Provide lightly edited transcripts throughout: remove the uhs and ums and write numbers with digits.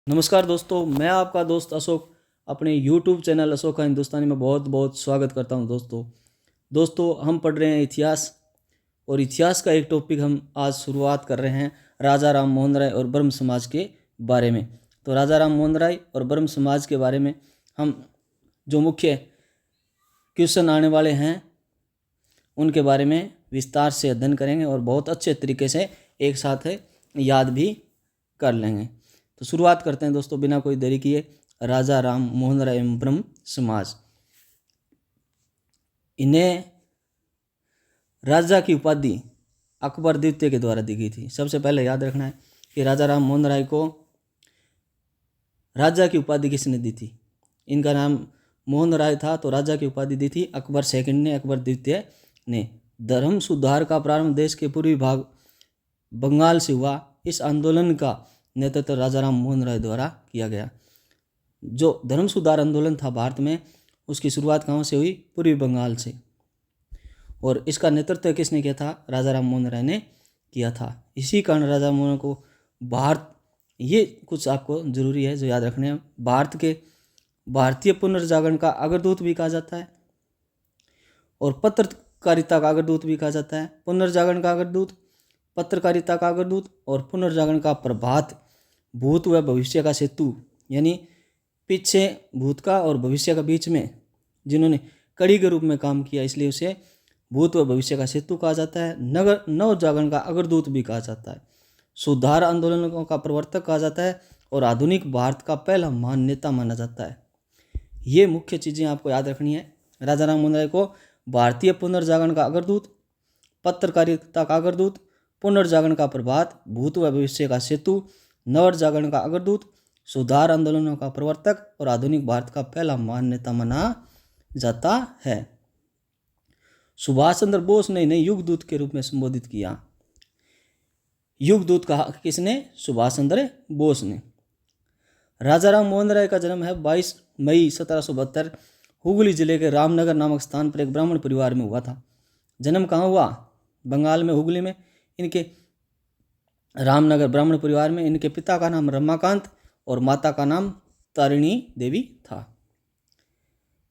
नमस्कार दोस्तों, मैं आपका दोस्त अशोक अपने YouTube चैनल अशोक का हिंदुस्तानी में बहुत बहुत स्वागत करता हूं। दोस्तों हम पढ़ रहे हैं इतिहास, और इतिहास का एक टॉपिक हम आज शुरुआत कर रहे हैं राजा राम मोहन राय और ब्रह्म समाज के बारे में। तो राजा राम मोहन राय और ब्रह्म समाज के बारे में हम जो मुख्य क्वेश्चन आने वाले हैं उनके बारे में विस्तार से अध्ययन करेंगे और बहुत अच्छे तरीके से एक साथ याद भी कर लेंगे। तो शुरुआत करते हैं दोस्तों बिना कोई देरी किए। राजा राम मोहन राय एवं ब्रह्म समाज, इन्हें राजा की उपाधि अकबर द्वितीय के द्वारा दी गई थी। सबसे पहले याद रखना है कि राजा राम मोहन राय को राजा की उपाधि किसने दी थी। इनका नाम मोहन राय था, तो राजा की उपाधि दी थी अकबर सेकंड ने, अकबर द्वितीय ने। धर्म सुधार का प्रारंभ देश के पूर्वी भाग बंगाल से हुआ। इस आंदोलन का नेतृत्व राजा राम मोहन राय द्वारा किया गया। जो धर्म सुधार आंदोलन था भारत में, उसकी शुरुआत कहाँ से हुई? पूर्वी बंगाल से। और इसका नेतृत्व किसने किया था? राजा राम मोहन राय ने किया था। इसी कारण राजा मोहन को भारत, ये कुछ आपको जरूरी है जो याद रखने हैं, भारतीय पुनर्जागरण का अग्रदूत भी कहा जाता है और पत्रकारिता का अग्रदूत भी कहा जाता है। पुनर्जागरण का अग्रदूत, पत्रकारिता का अग्रदूत और पुनर्जागरण का प्रभात, भूत व भविष्य का सेतु, यानी पीछे भूत का और भविष्य का बीच में जिन्होंने कड़ी के रूप में काम किया, इसलिए उसे भूत व भविष्य का सेतु कहा जाता है। नव जागरण का अग्रदूत भी कहा जाता है। सुधार आंदोलनों का प्रवर्तक कहा जाता है और आधुनिक भारत का पहला महान नेता माना जाता है। ये मुख्य चीज़ें आपको याद रखनी है। राजा राम मोहन राय को भारतीय पुनर्जागरण का अग्रदूत, पत्रकारिता का अग्रदूत, पुनर्जागरण का प्रभात, भूत व भविष्य का सेतु, नव जागरण का अग्रदूत, सुधार आंदोलनों का प्रवर्तक और आधुनिक भारत का पहला महान नेता माना जाता है। सुभाष चंद्र बोस ने इन्हें युगदूत के रूप में संबोधित किया। युगदूत कहा किसने? सुभाष चंद्र बोस ने। राजा राम मोहन राय का जन्म है 22 मई 1772 हुगली जिले के रामनगर नामक स्थान पर एक ब्राह्मण परिवार में हुआ था। जन्म कहाँ हुआ? बंगाल में, हुगली में। इनके रामनगर ब्राह्मण परिवार में। इनके पिता का नाम रमाकांत और माता का नाम तारिणी देवी था।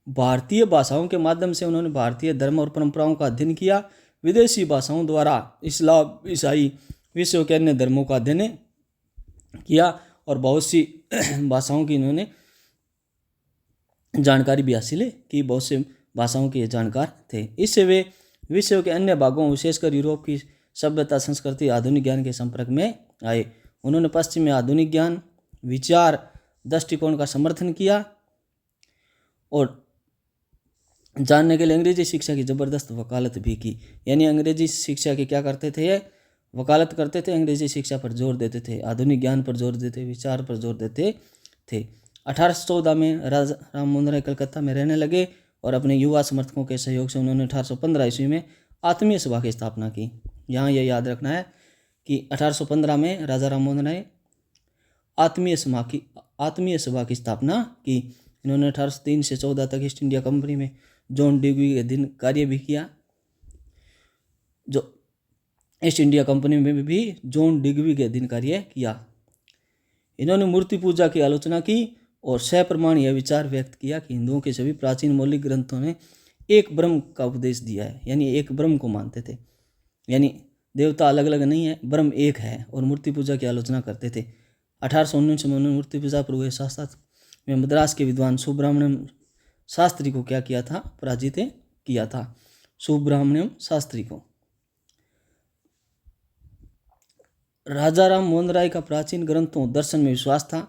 भारतीय भाषाओं के माध्यम से उन्होंने भारतीय धर्म और परंपराओं का अध्ययन किया। विदेशी भाषाओं द्वारा इस्लाम, ईसाई, विश्व के अन्य धर्मों का अध्ययन किया और बहुत सी भाषाओं की इन्होंने जानकारी भी हासिल की। बहुत से भाषाओं के जानकार थे। इससे वे विश्व के अन्य भागों, विशेषकर यूरोप की सभ्यता, संस्कृति, आधुनिक ज्ञान के संपर्क में आए। उन्होंने पश्चिम में आधुनिक ज्ञान, विचार, दृष्टिकोण का समर्थन किया और जानने के लिए अंग्रेजी शिक्षा की ज़बरदस्त वकालत भी की। यानी अंग्रेजी शिक्षा की क्या करते थे? वकालत करते थे, अंग्रेजी शिक्षा पर जोर देते थे, आधुनिक ज्ञान पर जोर देते, विचार पर जोर देते थे। 1814 में राजा राम मोहन राय कलकत्ता में रहने लगे और अपने युवा समर्थकों के सहयोग से उन्होंने 1815 ईस्वी में आत्मीय सभा की स्थापना की। यहाँ यह याद रखना है कि 1815 में राजा राम मोहन राय आत्मीय सभा की स्थापना की। इन्होंने 1803 से 14 तक ईस्ट इंडिया कंपनी में जॉन डिग्वी के अधीन कार्य भी किया। जो ईस्ट इंडिया कंपनी में भी जॉन डिग्वी के अधीन कार्य किया। इन्होंने मूर्ति पूजा की आलोचना की और सप्रमाण यह विचार व्यक्त किया कि हिंदुओं के सभी प्राचीन मौलिक ग्रंथों ने एक ब्रह्म का उपदेश दिया है। यानी एक ब्रह्म को मानते थे, यानी देवता अलग अलग नहीं है, ब्रह्म एक है, और मूर्ति पूजा की आलोचना करते थे। 1819 में उन्होंने मूर्ति पूजा पर हुए शास्त्र में मद्रास के विद्वान सुब्रमण्यम शास्त्री को क्या किया था? पराजित किया था। सुब्रमण्यम शास्त्री को। राजा राम मोहन राय का प्राचीन ग्रंथों, दर्शन में विश्वास था,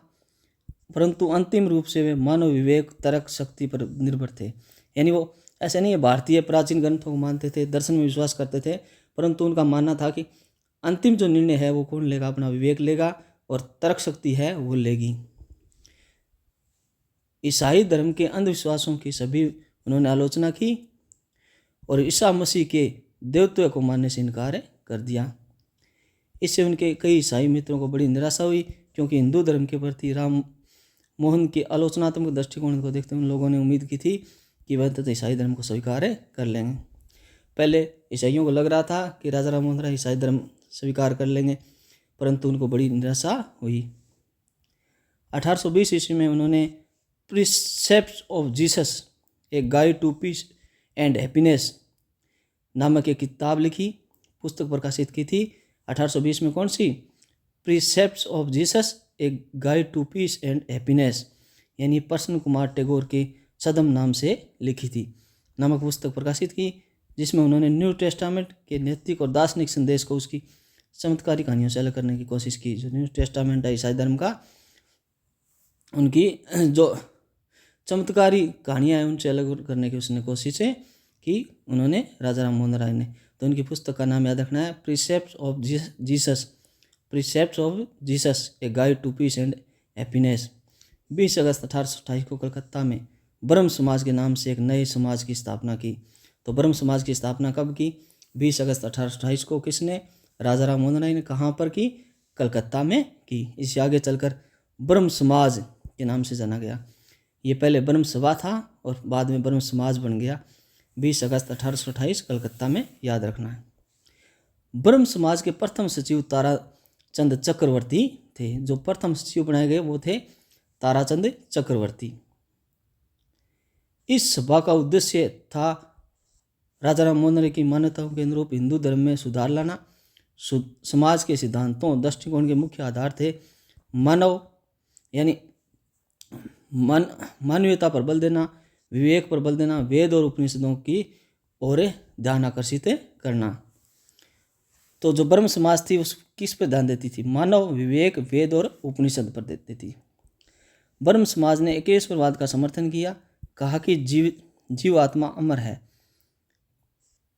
परंतु अंतिम रूप से वे मानव विवेक, तर्क शक्ति पर निर्भर थे। यानी वो ऐसे नहीं है भारतीय प्राचीन ग्रंथों को मानते थे, दर्शन में विश्वास करते थे, परंतु उनका मानना था कि अंतिम जो निर्णय है वो कौन लेगा? अपना विवेक लेगा और तर्क शक्ति है वो लेगी। ईसाई धर्म के अंधविश्वासों की सभी उन्होंने आलोचना की और ईसा मसीह के देवत्व को मानने से इनकार कर दिया। इससे उनके कई ईसाई मित्रों को बड़ी निराशा हुई, क्योंकि हिंदू धर्म के प्रति राम मोहन के आलोचनात्मक दृष्टिकोण को देखते हुए उन लोगों ने उम्मीद की थी कि वह अंततः ईसाई धर्म को स्वीकार कर लेंगे। पहले ईसाइयों को लग रहा था कि राजा राम मोहन राय ईसाई धर्म स्वीकार कर लेंगे, परंतु उनको बड़ी निराशा हुई। 1820 ईस्वी में उन्होंने precepts of Jesus a guide to peace and happiness नामक एक किताब लिखी, पुस्तक प्रकाशित की थी 1820 में। कौन सी? Precepts of Jesus a guide to peace and happiness, यानी प्रसन्न कुमार टैगोर के सदम नाम से लिखी थी नामक पुस्तक प्रकाशित की, जिसमें उन्होंने न्यू टेस्टामेंट के नैतिक और दार्शनिक संदेश को उसकी चमत्कारी कहानियों से अलग करने की कोशिश की। जो न्यू टेस्टामेंट है ईसाई धर्म का, उनकी जो चमत्कारी कहानियाँ हैं उनसे अलग करने की उसने कोशिश है कि उन्होंने राजा राम मोहन राय ने। तो उनकी पुस्तक का नाम याद रखना है, precepts of Jesus, precepts of Jesus a guide to peace and happiness. 20 अगस्त 1828 को कलकत्ता में ब्रह्म समाज के नाम से एक नए समाज की स्थापना की। तो ब्रह्म समाज की स्थापना कब की? 20 अगस्त 1828 को। किसने? राजा राम मोहन राय ने। कहाँ पर की? कलकत्ता में की। इससे आगे चलकर ब्रह्म समाज के नाम से जाना गया। ये पहले ब्रह्म सभा था और बाद में ब्रह्म समाज बन गया। 20 अगस्त 1828 कलकत्ता में, याद रखना है। ब्रह्म समाज के प्रथम सचिव ताराचंद चक्रवर्ती थे। जो प्रथम सचिव बनाए गए वो थे ताराचंद चक्रवर्ती। इस सभा का उद्देश्य था राजा राम मोहन राय की मान्यताओं के अनुरूप हिंदू धर्म में सुधार लाना। समाज के सिद्धांतों दृष्टिकोण के मुख्य आधार थे मानव यानी मानवीयता पर बल देना, विवेक पर बल देना, वेद और उपनिषदों की ओर ध्यान आकर्षित करना। तो जो ब्रह्म समाज थी उस किस पर ध्यान देती थी? मानव, विवेक, वेद और उपनिषद पर देती थी। ब्रह्म समाज ने एकेश्वरवाद का समर्थन किया, कहा कि जीव आत्मा अमर है,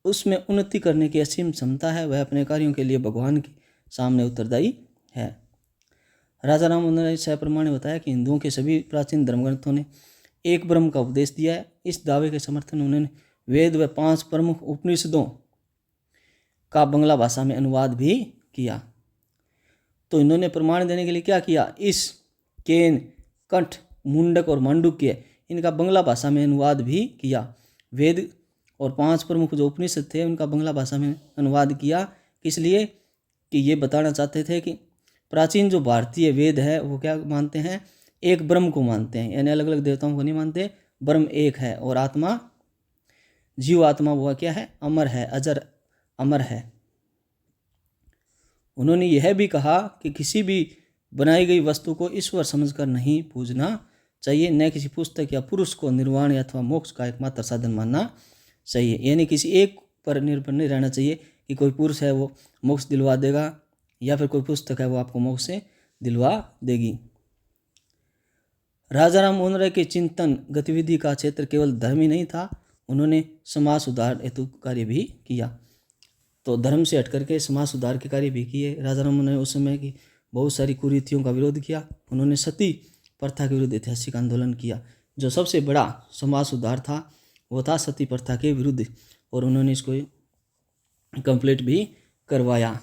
उसमें उन्नति करने की असीम क्षमता है, वह अपने कार्यों के लिए भगवान के सामने उत्तरदायी है। राजा राम मोहन राय सप्रमाण ने बताया कि हिंदुओं के सभी प्राचीन धर्मग्रंथों ने एक ब्रह्म का उपदेश दिया है। इस दावे के समर्थन में उन्होंने वेद व 5 प्रमुख उपनिषदों का बंगला भाषा में अनुवाद भी किया। तो इन्होंने प्रमाण देने के लिए क्या किया? इस केन, कंठ, मुंडक और मांडुक्य इनका बंगला भाषा में अनुवाद भी किया। वेद और 5 प्रमुख जो उपनिषद थे उनका बंगला भाषा में अनुवाद किया। किस लिए? कि ये बताना चाहते थे कि प्राचीन जो भारतीय वेद है वो क्या मानते हैं? एक ब्रह्म को मानते हैं, यानी अलग अलग देवताओं को नहीं मानते। ब्रह्म एक है और आत्मा, जीव आत्मा वो क्या है? अमर है, अजर अमर है। उन्होंने यह भी कहा कि किसी भी बनाई गई वस्तु को ईश्वर समझकर नहीं पूजना चाहिए, न किसी पुस्तक या पुरुष को निर्वाण अथवा मोक्ष का एकमात्र साधन मानना चाहिए। यानी किसी एक पर निर्भर नहीं रहना चाहिए कि कोई पुरुष है वो मोक्ष दिलवा देगा या फिर कोई पुस्तक है वो आपको मोक्ष से दिलवा देगी। राजा राम मोहन राय के चिंतन गतिविधि का क्षेत्र केवल धर्म ही नहीं था, उन्होंने समाज सुधार हेतु कार्य भी किया। तो धर्म से हट करके समाज सुधार के कार्य भी किए। राजा राम मोहन राय उस समय की बहुत सारी कुरीतियों का विरोध किया। उन्होंने सती प्रथा के विरुद्ध ऐतिहासिक आंदोलन किया। जो सबसे बड़ा समाज सुधार था वो था सती प्रथा के विरुद्ध, और उन्होंने इसको कंप्लीट भी करवाया।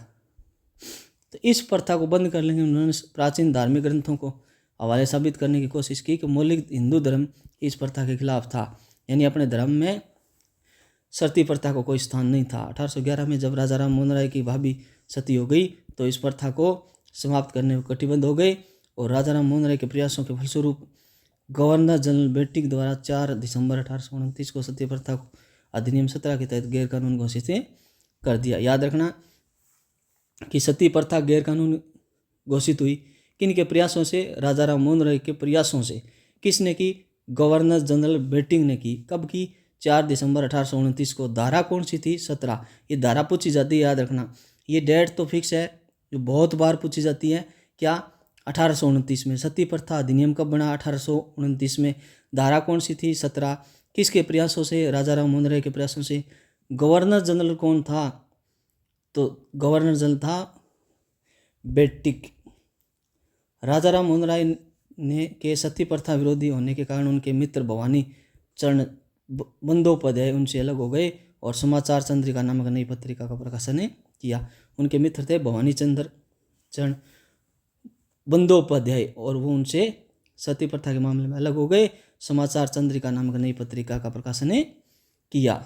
तो इस प्रथा को बंद करने के लिए उन्होंने प्राचीन धार्मिक ग्रंथों को हवाले साबित करने की कोशिश की कि मौलिक हिंदू धर्म इस प्रथा के खिलाफ था, यानी अपने धर्म में सती प्रथा को कोई स्थान नहीं था। 1811 में जब राजा राम मोहन राय की भाभी सती हो गई तो इस प्रथा को समाप्त करने में कटिबद्ध हो गए, और राजा राम मोहन राय के प्रयासों के फलस्वरूप गवर्नर जनरल बेटिक द्वारा 4 दिसंबर 1829 को सती प्रथा को अधिनियम 17 के तहत गैर कानून घोषित कर दिया। याद रखना कि सती प्रथा गैर कानून घोषित हुई किन के प्रयासों से? राजा राम मोहन राय के प्रयासों से। किसने की? गवर्नर जनरल बेटिंग ने की। कब की? 4 दिसंबर 1829 को। धारा कौन सी थी? 17। ये धारा पूछी जाती है, याद रखना। ये डेट तो फिक्स है, जो बहुत बार पूछी जाती है। क्या? 1829 में। सती प्रथा अधिनियम कब बना? 1829 में। धारा कौन सी थी? 17। किसके प्रयासों से? राजा राम मोहन राय के प्रयासों से। गवर्नर जनरल कौन था? तो गवर्नर जनरल था बेटिक। राजा राम मोहन राय ने के सती प्रथा विरोधी होने के कारण उनके मित्र भवानी चरण बंदोपाध्याय उनसे अलग हो गए और समाचार चंद्रिका नामक नई पत्रिका का प्रकाशन किया। उनके मित्र थे भवानी चरण बंदोपाध्याय, और वो उनसे सती प्रथा के मामले में अलग हो गए। समाचार चंद्रिका नामक नई पत्रिका का प्रकाशन किया।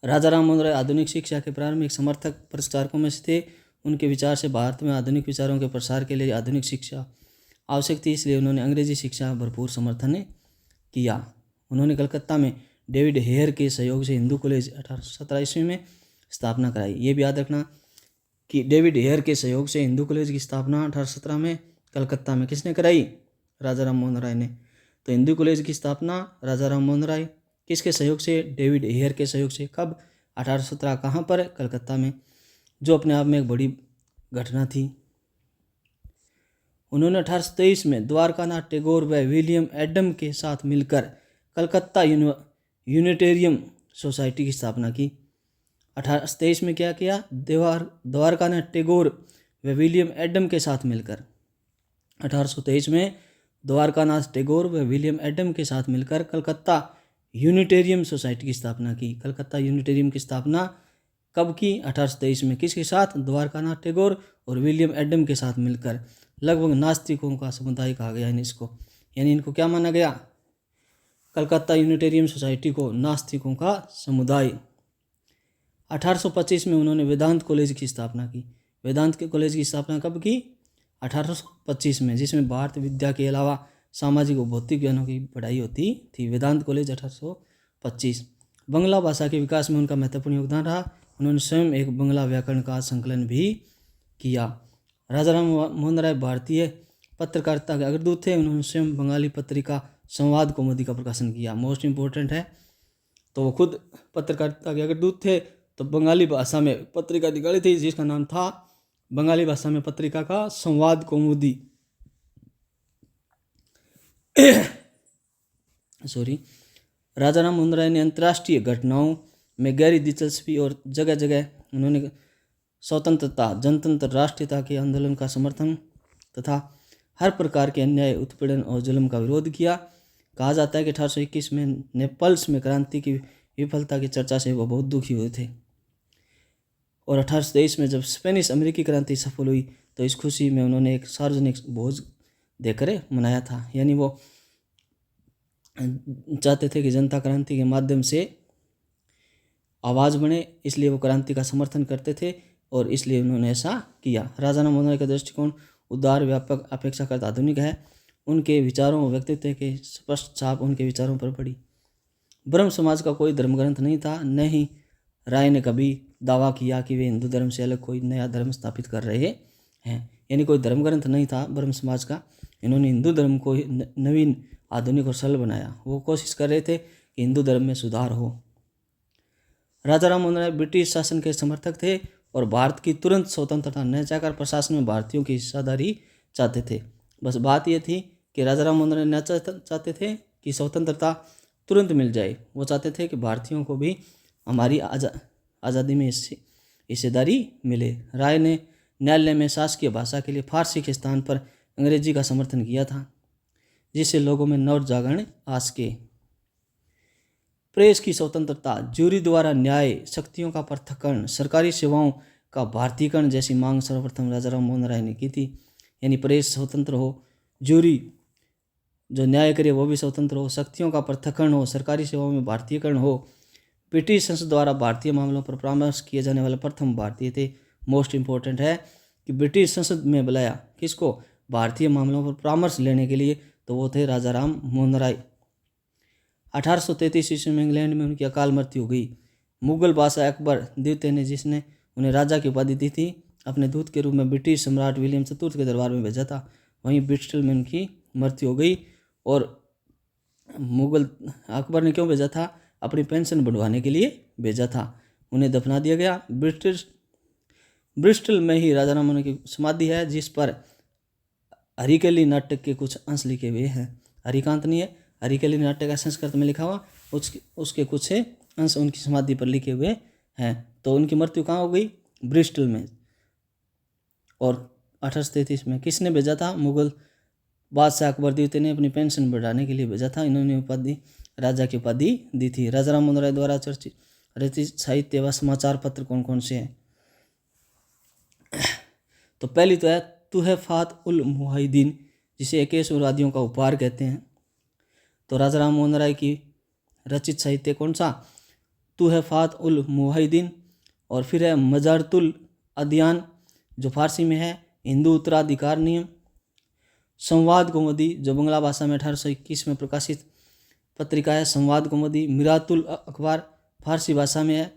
राजा राम मोहन राय आधुनिक शिक्षा के प्रारंभिक समर्थक प्रचारकों में से थे। उनके विचार से भारत में आधुनिक विचारों के प्रसार के लिए आधुनिक शिक्षा आवश्यक थी, इसलिए उन्होंने अंग्रेजी शिक्षा भरपूर समर्थन किया। उन्होंने कलकत्ता में डेविड हेयर के सहयोग से हिंदू कॉलेज 1817 ईस्वी में स्थापना कराई। ये भी याद रखना कि डेविड हेयर के सहयोग से हिंदू कॉलेज की स्थापना 1817 में कलकत्ता में किसने कराई? राजा राम मोहन राय ने। तो हिंदू कॉलेज की स्थापना राजा राम मोहन राय किसके सहयोग से? डेविड हेयर के सहयोग से। कब? 1817। कहाँ पर? कलकत्ता में, जो अपने आप में एक बड़ी घटना थी। उन्होंने 1823 में द्वारकानाथ टैगोर व विलियम एडम के साथ मिलकर कलकत्ता यूनिटेरियम सोसाइटी की स्थापना की। 1823 में क्या किया? द्वारकानाथ टैगोर व विलियम एडम के साथ मिलकर 1823 में द्वारकानाथ टैगोर व विलियम एडम के साथ मिलकर कलकत्ता यूनिटेरियम सोसाइटी की स्थापना की। कलकत्ता यूनिटेरियम की स्थापना कब की? 1823 में। किसके साथ? द्वारकानाथ टैगोर और विलियम एडम के साथ मिलकर। लगभग नास्तिकों का समुदाय कहा गया इसको, यानी इनको क्या माना गया? कलकत्ता यूनिटेरियम सोसाइटी को नास्तिकों का समुदाय। 1825 में उन्होंने वेदांत कॉलेज की स्थापना की। वेदांत के कॉलेज की स्थापना कब की? 1825 में, जिसमें भारत विद्या के अलावा सामाजिक और भौतिक ज्ञानों की पढ़ाई होती थी। वेदांत कॉलेज 1825। बंगला भाषा के विकास में उनका महत्वपूर्ण योगदान रहा। उन्होंने स्वयं एक बंगला व्याकरण का संकलन भी किया। राजा राम मोहन राय भारतीय पत्रकारिता के अग्रदूत थे। उन्होंने स्वयं बंगाली पत्रिका संवाद कौमुदी का प्रकाशन किया। मोस्ट इम्पोर्टेंट है। तो वो खुद पत्रकारिता के अग्रदूत थे, तो बंगाली भाषा में पत्रिका निकाली थी जिसका नाम था बंगाली भाषा में पत्रिका का संवाद कौमुदी। राजा राम मोहन राय ने अंतर्राष्ट्रीय घटनाओं में गहरी दिलचस्पी और जगह जगह उन्होंने स्वतंत्रता, जनतंत्र, राष्ट्रीयता के आंदोलन का समर्थन तथा हर प्रकार के अन्याय, उत्पीड़न और जुल्म का विरोध किया। कहा जाता है कि 1821 में नेपल्स में क्रांति की विफलता की चर्चा से वो बहुत दुखी हुए थे, और 1823 में जब स्पेनिश अमेरिकी क्रांति सफल हुई तो इस खुशी में उन्होंने एक सार्वजनिक भोज देकर मनाया था। यानी वो चाहते थे कि जनता क्रांति के माध्यम से आवाज़ बने, इसलिए वो क्रांति का समर्थन करते थे और इसलिए उन्होंने ऐसा किया। राजा राम मोहन राय का दृष्टिकोण उदार, व्यापक, अपेक्षाकृत आधुनिक है। उनके विचारों और व्यक्तित्व के स्पष्ट छाप उनके विचारों पर पड़ी। ब्रह्म समाज का कोई धर्म ग्रंथ नहीं था, न ही राय ने कभी दावा किया कि वे हिंदू धर्म से अलग कोई नया धर्म स्थापित कर रहे हैं। यानी कोई धर्म ग्रंथ नहीं था ब्रह्म समाज का। इन्होंने हिंदू धर्म को नवीन, आधुनिक और सरल बनाया। वो कोशिश कर रहे थे कि हिंदू धर्म में सुधार हो। राजा राम मोहन राय ब्रिटिश शासन के समर्थक थे और भारत की तुरंत स्वतंत्रता न चाहकर प्रशासन में भारतीयों की हिस्सेदारी चाहते थे। बस बात यह थी कि राजा राम मोहन राय न चाहते थे कि स्वतंत्रता तुरंत मिल जाए। वो चाहते थे कि भारतीयों को भी हमारी आज़ादी में हिस्सेदारी मिले। राय ने न्यायालय में शासकीय भाषा के लिए फारसी के स्थान पर अंग्रेजी का समर्थन किया था, जिससे लोगों में नव जागरण आ सके। प्रेस की स्वतंत्रता, जूरी द्वारा न्याय, शक्तियों का पृथक्करण, सरकारी सेवाओं का भारतीयकरण जैसी मांग सर्वप्रथम राजा राम मोहन राय ने की थी। यानी प्रेस स्वतंत्र हो, जूरी जो न्याय करे वो भी स्वतंत्र हो, शक्तियों का पृथक्करण हो, सरकारी सेवाओं में भारतीयकरण हो। ब्रिटिश संसद द्वारा भारतीय मामलों पर परामर्श किए जाने वाले प्रथम भारतीय थे। मोस्ट इम्पोर्टेंट है कि ब्रिटिश संसद में बुलाया किसको? भारतीय मामलों पर परामर्श लेने के लिए, तो वो थे राजा राम मोहन राय। 1833 ईस्वी में इंग्लैंड में उनकी अकाल मृत्यु हो गई। मुगल बादशाह अकबर द्वितीय ने, जिसने उन्हें राजा की उपाधि दी थी, अपने दूत के रूप में ब्रिटिश सम्राट विलियम चतुर्थ के दरबार में भेजा था। वहीं ब्रिस्टल में उनकी मृत्यु हो गई। और मुगल अकबर ने क्यों भेजा था? अपनी पेंशन बढ़वाने के लिए भेजा था। उन्हें दफना दिया गया। ब्रिस्टल में ही राजा राम मोहन की समाधि है, जिस पर हरिकेली नाटक के कुछ अंश लिखे हुए हैं। हरिकांत नहीं है, हरिकेली नाटक का संस्कृत में लिखा हुआ, उसके कुछ अंश उनकी समाधि पर लिखे हुए हैं। तो उनकी मृत्यु कहाँ हो गई? ब्रिस्टल में। और 1833 में किसने भेजा था? मुगल बादशाह अकबर द्वितीय ने अपनी पेंशन बढ़ाने के लिए भेजा था। इन्होंने उपाधि, राजा की उपाधि दी थी। राजा राम मोहन राय द्वारा चर्चित रचित साहित्य व समाचार पत्र कौन कौन से हैं? तो पहली तो है तुहफात उल मुहिदीन, जिसे 21 मुरादियों का उपहार कहते हैं। तो राजा राम मोहन राय की रचित साहित्य कौन सा? तुहफात उल मुहिदीन। और फिर है मजारतुल अदियान, जो फारसी में है, हिंदू उत्तराधिकार नियम, संवाद कौमुदी जो बंगला भाषा में 1821 में प्रकाशित पत्रिका है संवाद कौमुदी, मिरातुल अखबार फारसी भाषा में है,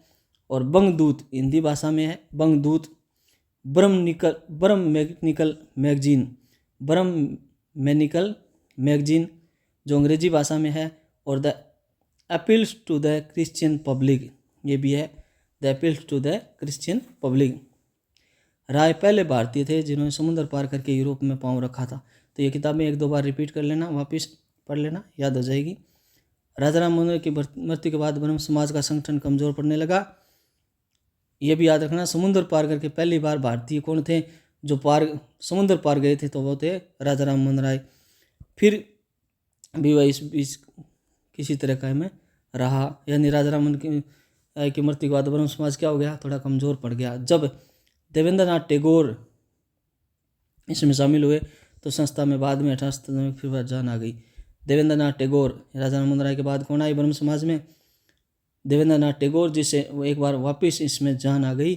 और बंगदूत हिंदी भाषा में है, बंगदूत, ब्रह्मनिकल मैगजीन जो अंग्रेजी भाषा में है, और the appeals to the Christian public, ये भी है the appeals to the Christian public. Roy पहले भारतीय थे जिन्होंने समुद्र पार करके यूरोप में पांव रखा था। तो ये किताबें एक दो बार रिपीट कर लेना, वापस पढ़ लेना, याद हो जाएगी। राजा राम मोहन राय की मृत्यु के बाद ब्रह्म समाज का संगठन कमजोर पड़ने लगा। ये भी याद रखना, समुद्र पार करके पहली बार भारतीय कौन थे जो समुद्र पार गए थे, तो वो थे राजा राम मोहन राय। फिर भी वह इस बीच किसी तरह का में रहा, यानी राजा राम मोहन राय की मृत्यु के बाद ब्रह्म समाज क्या हो गया, थोड़ा कमजोर पड़ गया। जब देवेंद्र नाथ टैगोर इसमें शामिल हुए तो संस्था में बाद में 1877 में फिर जान आ गई। देवेंद्र नाथ टैगोर, राजा राम मोहन राय के बाद कौन आई ब्रह्म समाज में, देवेंद्र नाथ टैगोर, जिसे वो एक बार वापस इसमें जान आ गई।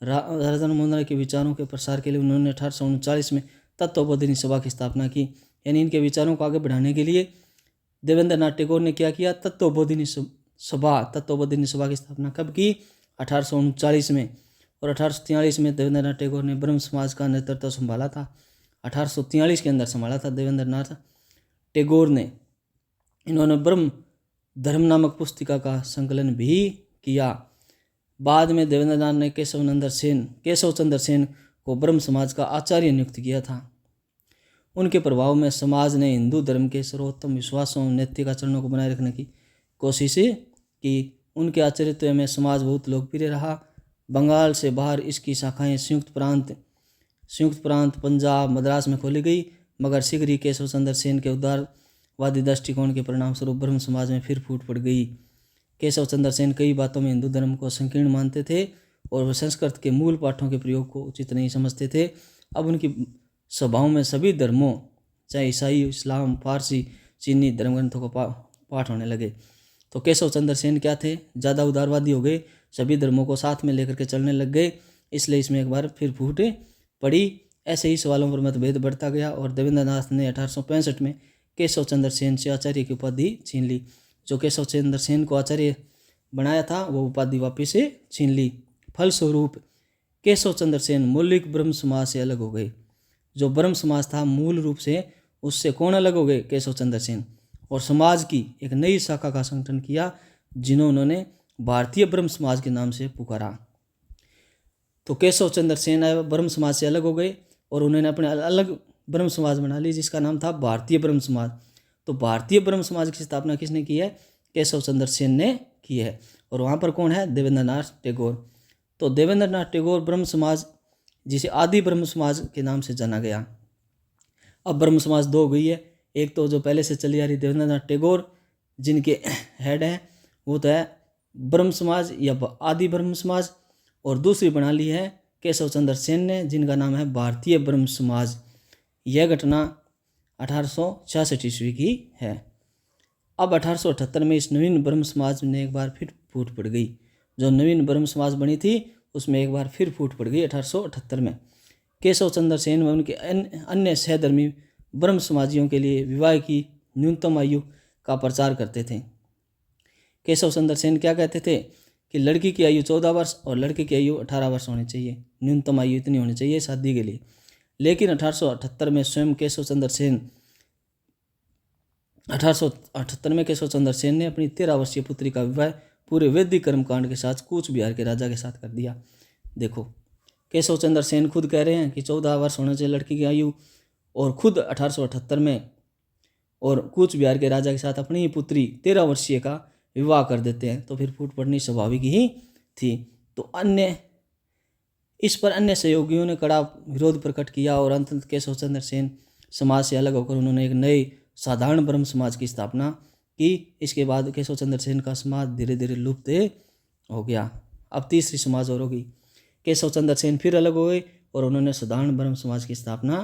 राजा राम मोहन राय के विचारों के प्रसार के लिए उन्होंने 1839 में तत्वबोधिनी सभा की स्थापना की, यानी इनके विचारों को आगे बढ़ाने के लिए देवेंद्र नाथ टैगोर ने क्या किया, तत्वबोधिनी सभा की स्थापना कब की, 1839 में। और 1843 में देवेंद्र नाथ टैगोर ने ब्रह्म समाज का नेतृत्व संभाला था, 1843 के अंदर संभाला था देवेंद्र नाथ टैगोर ने। इन्होंने ब्रह्म धर्म नामक पुस्तिका का संकलन भी किया। बाद में देवेंद्र नाथ ने केशव चंद्र सेन को ब्रह्म समाज का आचार्य नियुक्त किया था। उनके प्रभाव में समाज ने हिंदू धर्म के सर्वोत्तम विश्वासों नैतिक आचरणों को बनाए रखने की कोशिश की। उनके आचार्यत्व में समाज बहुत लोकप्रिय रहा। बंगाल से बाहर इसकी शाखाएं संयुक्त प्रांत पंजाब, मद्रास में खोली गई, मगर शीघ्र ही केशव चंद्र सेन के उदारवादी दृष्टिकोण के परिणाम स्वरूप ब्रह्म समाज में फिर फूट पड़ गई। केशव चंद्र सेन कई बातों में हिंदू धर्म को संकीर्ण मानते थे और वह संस्कृत के मूल पाठों के प्रयोग को उचित नहीं समझते थे। अब उनकी सभाओं में सभी धर्मों, चाहे ईसाई, इस्लाम, फारसी, चीनी धर्म ग्रंथों को पाठ होने लगे। तो केशव चंद्र सेन क्या थे, ज़्यादा उदारवादी हो गए, सभी धर्मों को साथ में लेकर के चलने लग गए, इसलिए इसमें एक बार फिर फूट पड़ी। ऐसे ही सवालों पर मतभेद बढ़ता गया और देवेंद्र नाथ ने 1865 में केशव चंद्र सेन से आचार्य की उपाधि छीन ली। जो केशव चंद्र सेन को आचार्य बनाया था वो उपाधि वापिस से छीन ली। फलस्वरूप केशव चंद्र सेन मौलिक ब्रह्म समाज से अलग हो गए। जो ब्रह्म समाज था मूल रूप से, उससे कौन अलग हो गए, केशव चंद्र सेन, और समाज की एक नई शाखा का संगठन किया जिन्होंने भारतीय ब्रह्म समाज के नाम से पुकारा। तो केशव चंद्र सेन ब्रह्म समाज से अलग हो गए और उन्होंने अपने अलग ब्रह्म समाज बना ली जिसका नाम था भारतीय ब्रह्म समाज। तो भारतीय ब्रह्म समाज की स्थापना किसने की है, केशव चंद्र सेन ने की है। और वहाँ पर कौन है, देवेंद्र नाथ टैगोर। तो देवेंद्र नाथ टैगोर ब्रह्म समाज, जिसे आदि ब्रह्म समाज के नाम से जाना गया। अब ब्रह्म समाज दो हो गई है, एक तो जो पहले से चली आ रही देवेंद्र नाथ टैगोर जिनके हेड हैं वो तो है ब्रह्म समाज या आदि ब्रह्म समाज, और दूसरी बना ली है केशव चंद्र सेन ने जिनका नाम है भारतीय ब्रह्म समाज। यह घटना 1866 ईस्वी की है। अब 1878 में इस नवीन ब्रह्म समाज ने एक बार फिर फूट पड़ गई। जो नवीन ब्रह्म समाज बनी थी उसमें एक बार फिर फूट पड़ गई 1878 में। केशव चंद्र सेन व उनके अन्य सहधर्मी ब्रह्म समाजियों के लिए विवाह की न्यूनतम आयु का प्रचार करते थे। केशव चंद्र सेन क्या कहते थे कि लड़की की आयु 14 वर्ष और लड़के की आयु 18 वर्ष होनी चाहिए, न्यूनतम आयु इतनी होनी चाहिए शादी के लिए। लेकिन 1878 में स्वयं केशव चंद्र सेन ने अपनी 13 वर्षीय पुत्री का विवाह पूरे वैदिक कर्मकांड के साथ कूच बिहार के राजा के साथ कर दिया। देखो, केशव चंद्र सेन खुद कह रहे हैं कि 14 वर्ष होना चाहिए लड़की की आयु, और खुद 1878 में और कूच बिहार के राजा के साथ अपनी ही पुत्री 13 वर्षीय का विवाह कर देते हैं, तो फिर फूट पड़नी स्वाभाविक ही थी। तो इस पर अन्य सहयोगियों ने कड़ा विरोध प्रकट किया और अंत केशव चंद्र सेन समाज से अलग होकर उन्होंने एक नए साधारण ब्रह्म समाज की स्थापना की। इसके बाद केशव चंद्र सेन का समाज धीरे धीरे लुप्त हो गया। अब तीसरी समाज और होगी। केशव चंद्र सेन फिर अलग हो गए और उन्होंने साधारण ब्रह्म समाज की स्थापना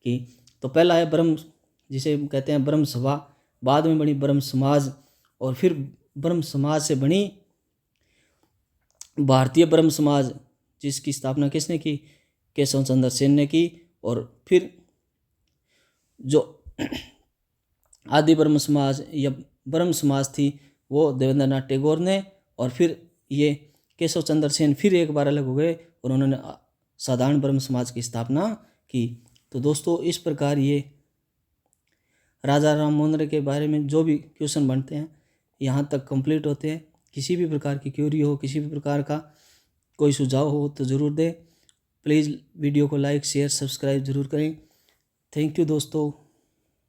की। तो पहला है ब्रह्म, जिसे कहते हैं ब्रह्म सभा, बाद में बनी ब्रह्म समाज, और फिर ब्रह्म समाज से बनी भारतीय ब्रह्म समाज, जिसकी स्थापना किसने की, केशव चंद्र सेन ने की, और फिर जो आदि ब्रह्म समाज या ब्रह्म समाज थी वो देवेंद्रनाथ टैगोर ने, और फिर ये केशव चंद्र सेन फिर एक बार अलग हो गए और उन्होंने साधारण ब्रह्म समाज की स्थापना की। तो दोस्तों इस प्रकार ये राजा राम मोहन राय के बारे में जो भी क्वेश्चन बनते हैं यहाँ तक कंप्लीट होते हैं। किसी भी प्रकार की क्वेरी हो, किसी भी प्रकार का कोई सुझाव हो तो ज़रूर दें। प्लीज़ वीडियो को लाइक शेयर सब्सक्राइब ज़रूर करें। थैंक यू दोस्तों।